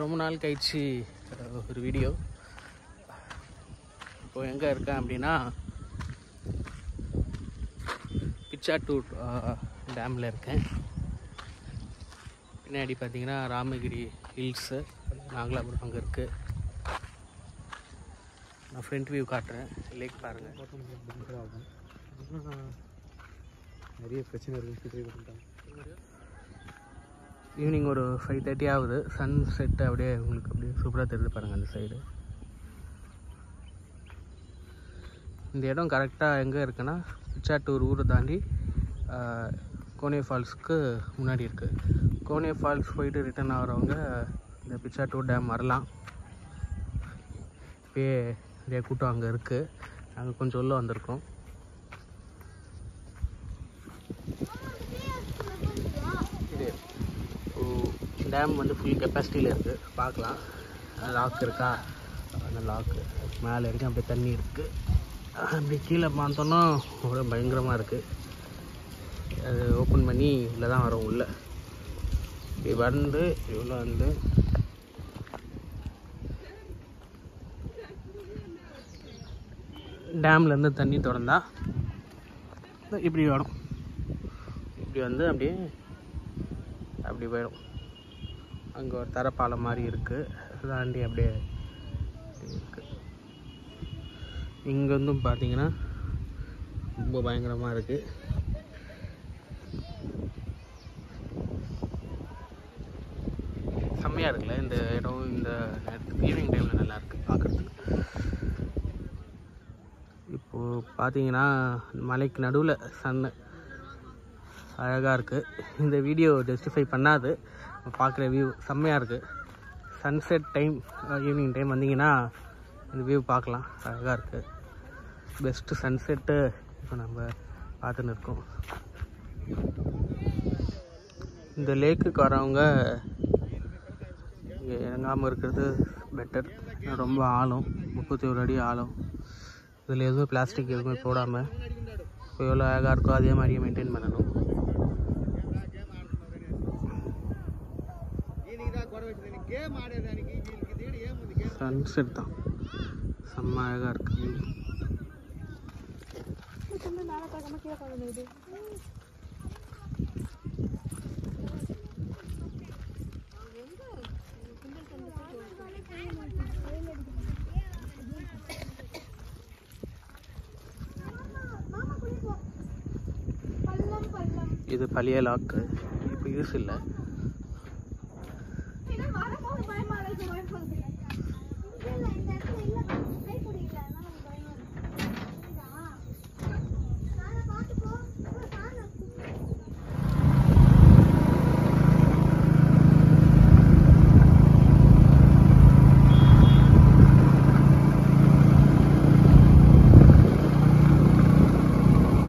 ரொம்ப நாள் கழிச்சு ஒரு வீடியோ. இப்போ எங்கே இருக்கேன் அப்படின்னா பிச்சாட்டூர் டேமில் இருக்கேன். பின்னாடி பார்த்தீங்கன்னா ராமகிரி ஹில்ஸு, நாகலாபுரம் அங்கே இருக்குது. நான் ஃப்ரண்ட் வியூ காட்டுறேன், லேக் பாருங்கள். நிறைய பிரச்சனை இருக்குது. ஈவினிங் ஒரு 5:30 ஆகுது. சன் செட்டு அப்படியே உங்களுக்கு அப்படியே சூப்பராக தெரியுது பாருங்கள் அந்த சைடு. இந்த இடம் கரெக்டாக எங்கே இருக்குன்னா பிச்சாட்டூர் ஊரை தாண்டி கோனே ஃபால்ஸுக்கு முன்னாடி இருக்குது. கோனே ஃபால்ஸ் போயிட்டு ரிட்டர்ன் ஆகிறவங்க இந்த பிச்சாட்டூர் டேம் வரலாம். இப்போயே நிறைய கூட்டம் அங்கே இருக்குது. நாங்கள் கொஞ்சம் உள்ள வந்திருக்கோம். டேம் வந்து ஃபுல் கெப்பாசிட்டியில் இருக்குது. பார்க்கலாம் லாக் இருக்கா, அந்த லாக்கு மேலே இருக்குது. அப்படியே தண்ணி இருக்குது. அப்படி கீழே பார்த்தோன்னா ஒரு பயங்கரமாக இருக்குது. அது ஓப்பன் பண்ணி உள்ளே தான் வரும். உள்ளே இப்படி வந்து இவ்வளோ வந்து டேம்லேருந்து தண்ணி திறந்தா இப்படி வரும். இப்படி வந்து அப்படியே அப்படி போயிடும். அங்கே ஒரு தரப்பாலம் மாதிரி இருக்குது, தாண்டி அப்படியே இருக்குது. இங்கே வந்தும் பார்த்தீங்கன்னா ரொம்ப பயங்கரமாக இருக்குது. செம்மையாக இருக்குல்ல இந்த இடம். இந்த நேரத்துக்கு ஈவினிங் டைமில் நல்லாயிருக்கு பார்க்குறதுக்கு. இப்போது பார்த்தீங்கன்னா மலைக்கு நடுவில் சன்னு அழகாக இருக்குது. இந்த வீடியோ ஜஸ்டிஃபை பண்ணாது. பார்க்குற வியூ செம்மையாக இருக்குது. சன்செட் டைம், ஈவினிங் டைம் வந்தீங்கன்னா இந்த வியூ பார்க்கலாம். அழகாக இருக்குது. பெஸ்ட்டு சன்செட்டு இப்போ நம்ம பார்த்துன்னு இருக்கோம். இந்த லேக்குக்கு வரவங்க இங்கே இறங்காமல் இருக்கிறது பெட்டர். ரொம்ப ஆழம், 31 அடி ஆழம். இதில் எதுவும் பிளாஸ்டிக் எதுவுமே போடாமல் இப்போ எவ்வளோ அழகாக இருக்கோ அதே மாதிரியே மெயின்டைன் பண்ணணும். சன்செட் தான் செம்ம அழகாக இருக்குது. இது பழைய லாக்கு, இப்போ யூஸ் இல்லை.